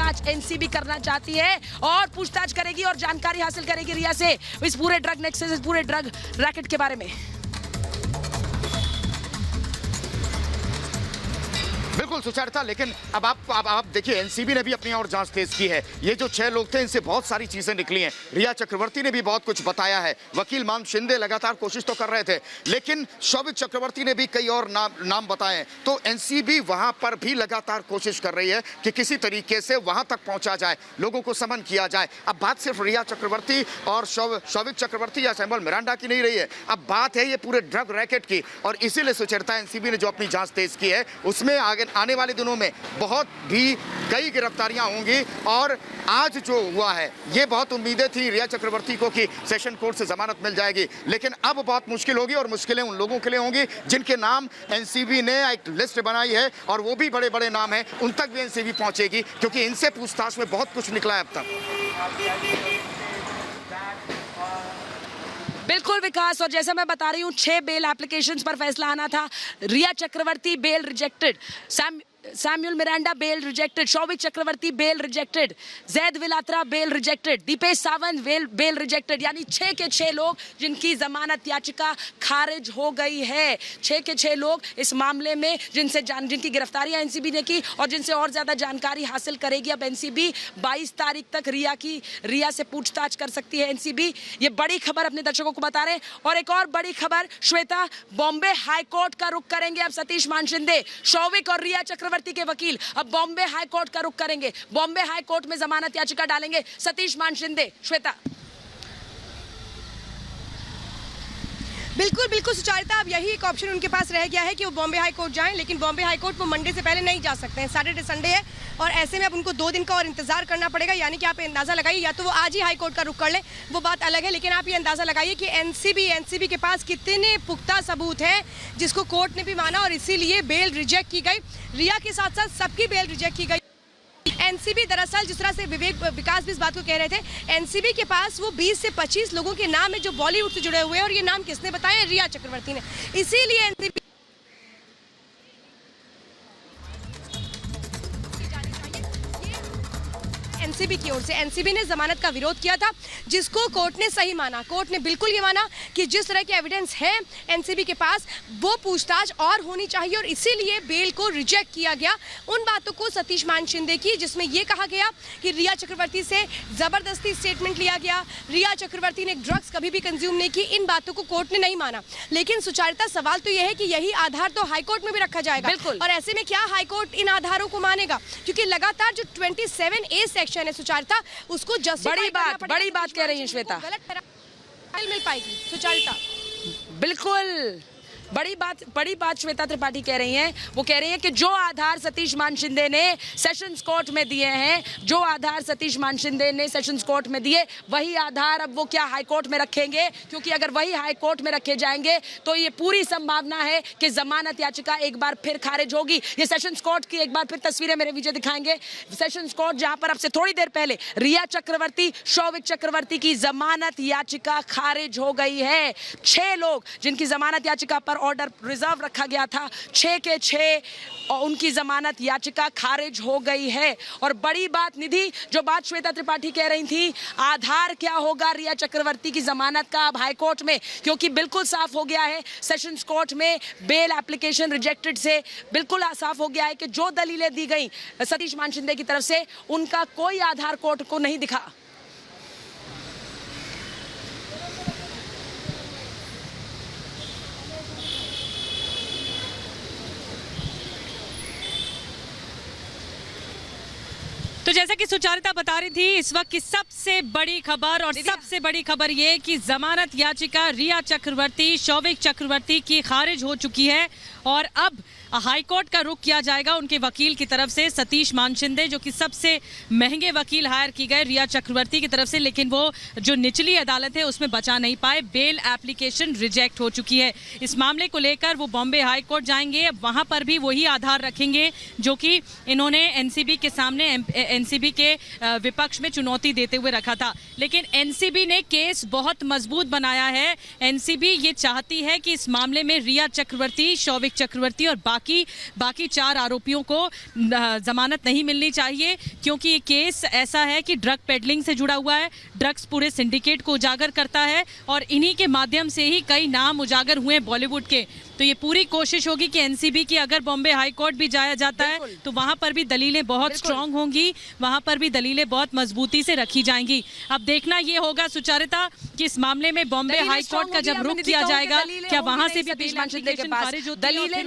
पूछताछ एनसीबी करना चाहती है और पूछताछ करेगी और जानकारी हासिल करेगी रिया से इस पूरे ड्रग नेक्सस, इस पूरे ड्रग रैकेट के बारे में। बिल्कुल सुचारिता, लेकिन अब आप देखिए एनसीबी ने भी अपनी और जांच तेज की है। ये जो 6 लोग थे इनसे बहुत सारी चीजें निकली हैं। रिया चक्रवर्ती ने भी बहुत कुछ बताया है। वकील मान शिंदे लगातार कोशिश तो कर रहे थे, लेकिन शौविक चक्रवर्ती ने भी कई और नाम बताए। तो एनसीबी वहां पर भी लगातार कोशिश कर रही है कि किसी तरीके से वहां तक पहुंचा जाए, लोगों को समन किया जाए। अब बात सिर्फ रिया चक्रवर्ती और शौविक चक्रवर्ती या सैमुअल मिरांडा की नहीं रही है, अब बात है ये पूरे ड्रग रैकेट की। और इसीलिए सुचेता एनसीबी ने जो अपनी जांच तेज की है उसमें आने वाले दिनों में बहुत भी कई गिरफ्तारियां होंगी। और आज जो हुआ है ये बहुत उम्मीदें थी रिया चक्रवर्ती को कि सेशन कोर्ट से जमानत मिल जाएगी, लेकिन अब बहुत मुश्किल होगी और मुश्किलें उन लोगों के लिए होंगी जिनके नाम एनसीबी ने एक लिस्ट बनाई है और वो भी बड़े बड़े नाम हैं, उन तक भी एनसीबी पहुंचेगी क्योंकि इनसे पूछताछ में बहुत कुछ निकला है अब तक। बिल्कुल विकास, और जैसा मैं बता रही हूँ 6 बेल एप्लीकेशंस पर फैसला आना था। Rhea Chakraborty bail rejected, Samuel Miranda bail rejected, Showik Chakraborty bail rejected, Zaid Vilatra bail rejected, Dipesh Sawant bail rejected. यानी 6 के 6 लोग जिनकी जमानत याचिका खारिज हो गई है। 6 के 6 लोग इस मामले में जिनकी गिरफ्तारियां एनसीबी ने की और जिनसे और ज्यादा जानकारी हासिल करेगी। अब एनसीबी 22 तारीख तक रिया से पूछताछ कर सकती है एनसीबी। ये बड़ी खबर अपने दर्शकों को बता रहे हैं। और एक और बड़ी खबर श्वेता, बॉम्बे हाईकोर्ट का रुख करेंगे अब सतीश मान शिंदे। शौविक और रिया चक्रवर्ती के वकील अब बॉम्बे हाई कोर्ट का रुख करेंगे। बॉम्बे हाई कोर्ट में जमानत याचिका डालेंगे सतीश मान शिंदे। श्वेता। बिल्कुल सुचारिता, अब यही एक ऑप्शन उनके पास रह गया है कि वो बॉम्बे हाई कोर्ट जाएं, लेकिन बॉम्बे हाई कोर्ट वो मंडे से पहले नहीं जा सकते हैं। सैटरडे संडे है और ऐसे में अब उनको 2 दिन का और इंतजार करना पड़ेगा। यानी कि आप अंदाजा लगाइए, या तो वो आज ही हाई कोर्ट का रुख कर लें, वो बात अलग है, लेकिन आप ये अंदाजा लगाइए कि एनसीबी के पास कितने पुख्ता सबूत हैं जिसको कोर्ट ने भी माना और इसीलिए बेल रिजेक्ट की गई। रिया के साथ साथ सबकी बेल रिजेक्ट की गई। एनसीबी दरअसल जिस तरह से विकास भी इस बात को कह रहे थे, एनसीबी के पास वो 20 से 25 लोगों के नाम है जो बॉलीवुड से जुड़े हुए हैं और ये नाम किसने बताए? रिया चक्रवर्ती ने। इसीलिए एनसीबी एनसीबी की ओर से एनसीबी ने जमानत का विरोध किया था, जिसको कोर्ट ने सही माना। कोर्ट ने बिल्कुल ये माना कि जिस तरह के एविडेंस है एनसीबी के पास वो पूछताछ और होनी चाहिए और इसीलिए बेल को रिजेक्ट किया गया। उन बातों को सतीश मान शिंदे की जिसमें यह कहा गया कि रिया चक्रवर्ती से जबरदस्ती स्टेटमेंट लिया गया, रिया चक्रवर्ती ने ड्रग्स कभी भी कंज्यूम नहीं की, इन बातों को कोर्ट ने नहीं माना। लेकिन सुचारिता, सवाल तो यह है कि यही आधार तो हाईकोर्ट में भी रखा जाएगा। बिल्कुल। और ऐसे में क्या हाईकोर्ट इन आधारों को मानेगा? क्योंकि लगातार जो 27A सेक्शन है सुचारिता, उसको बड़ी बात कह रही है श्वेता। गलत मिल पाएगी सुचारिता। बिल्कुल बड़ी बात श्वेता त्रिपाठी कह रही हैं। वो कह रही हैं कि जो आधार सतीश मान शिंदे ने सेशंस कोर्ट में दिए हैं, जो आधार सतीश मान शिंदे ने सेशंस कोर्ट में दिए, वही आधार अब वो क्या हाई कोर्ट में रखेंगे? क्योंकि अगर वही हाई कोर्ट में रखे जाएंगे तो ये पूरी संभावना है कि जमानत याचिका एक बार फिर खारिज होगी। ये सेशंस कोर्ट की एक बार फिर तस्वीरें मेरे विजय दिखाएंगे। सेशंस कोर्ट जहां पर अब से थोड़ी देर पहले रिया चक्रवर्ती, शौविक चक्रवर्ती की जमानत याचिका खारिज हो गई है। 6 लोग जिनकी जमानत याचिका पर ऑर्डर रिजर्व रखा गया था, 6 के 6 और उनकी जमानत याचिका खारिज हो गई है। और बड़ी बात निधि, जो बात श्वेता त्रिपाठी कह रही थी, आधार क्या होगा रिया चक्रवर्ती की जमानत का अब हाईकोर्ट में? क्योंकि बिल्कुल साफ हो गया है सेशंस कोर्ट में बेल एप्लीकेशन रिजेक्टेड से बिल्कुल साफ हो गया है कि जो दलीलें दी गई सतीश मान शिंदे की तरफ से, उनका कोई आधार कोर्ट को नहीं दिखा। तो जैसा कि सुचारिता बता रही थी, इस वक्त की सबसे बड़ी खबर और सबसे बड़ी खबर ये कि जमानत याचिका रिया चक्रवर्ती, शौविक चक्रवर्ती की खारिज हो चुकी है और अब हाईकोर्ट का रुख किया जाएगा उनके वकील की तरफ से, सतीश मान शिंदे, जो कि सबसे महंगे वकील हायर की गए रिया चक्रवर्ती की तरफ से, लेकिन वो जो निचली अदालत है उसमें बचा नहीं पाए। बेल एप्लीकेशन रिजेक्ट हो चुकी है। इस मामले को लेकर वो बॉम्बे हाई कोर्ट जाएंगे। वहां पर भी वही आधार रखेंगे जो कि इन्होंने एनसीबी के सामने, एनसीबी के विपक्ष में चुनौती देते हुए रखा था। लेकिन एनसीबी ने केस बहुत मजबूत बनाया है। एनसीबी ये चाहती है कि इस मामले में रिया चक्रवर्ती, शौविक चक्रवर्ती और बाकी 4 आरोपियों को जमानत नहीं मिलनी चाहिए, क्योंकि ये केस ऐसा है कि ड्रग पेडलिंग से जुड़ा हुआ है, ड्रग्स पूरे सिंडिकेट को उजागर करता है और इन्हीं के माध्यम से ही कई नाम उजागर हुए बॉलीवुड के। तो ये पूरी कोशिश होगी कि एनसीबी की अगर बॉम्बे हाई कोर्ट भी जाया जाता है तो वहां पर भी दलीलें बहुत स्ट्रांग होंगी, वहां पर भी दलीलें बहुत मजबूती से रखी जाएंगी। अब देखना ये होगा सुचारिता कि इस मामले में बॉम्बे हाई कोर्ट का जब रुख किया जाएगा, क्या वहां से भी बेल एप्लीकेशन खारिज होती है?